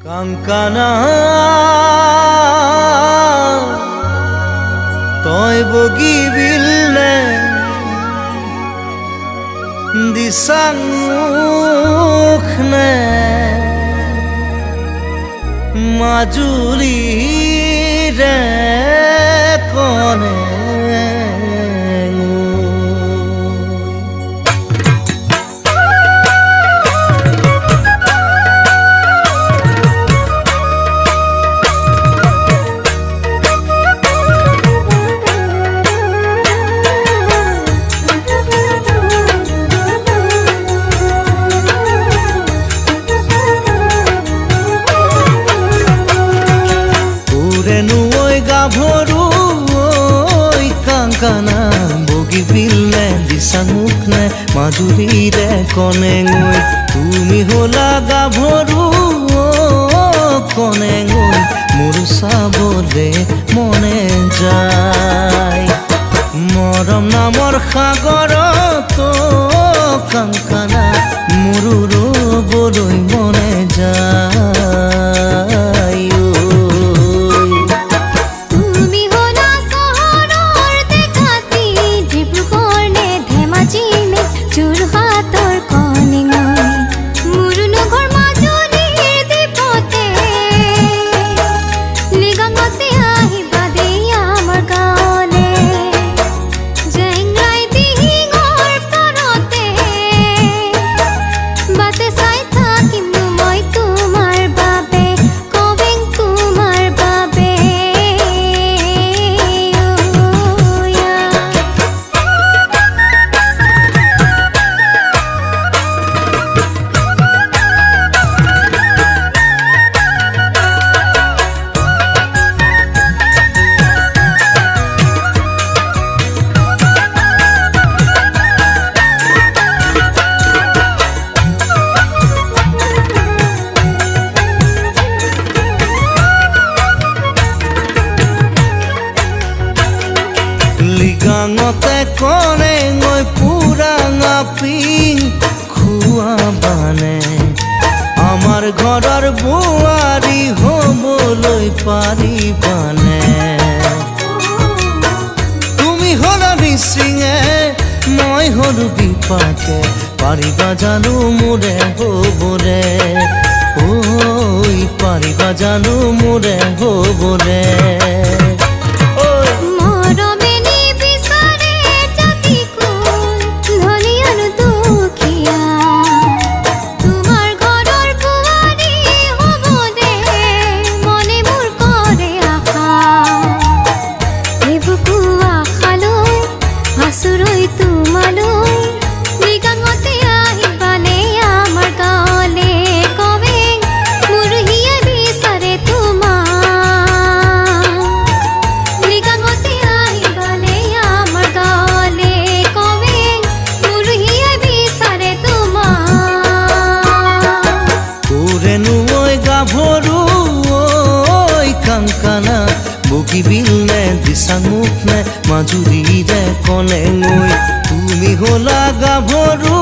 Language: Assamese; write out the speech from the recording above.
কাংকানা তই বগিবিলনে দিছাংখনে মাজুলীৰে কনে গাভৰু ঐ কাংকানা বগিবিলনে দিছাংখনে মাজুলীৰে কনে গৈ তুমি হলা গাভৰু কনে গৈ মোৰ চাবলে মনে যায় মৰম নামৰ সাগৰত কাংকানা মোৰ ৰবলৈ মনে যায় গাঙতে কনে গৈ পুৰাঙা পিং খোৱা বানে আমাৰ ঘৰৰ বোৱাৰী হ'বলৈ পাৰিবানে তুমি হলা মিচিঙে মই হলো বিপাকে পাৰিবা জানো মোৰে হ'বলে ঐ পাৰিবা জানো মোৰে হ'বলে কাংকানা বগিবিলনে দিছাংখনে মাজুলীৰে কনে গৈ তুমি হলা গাভৰু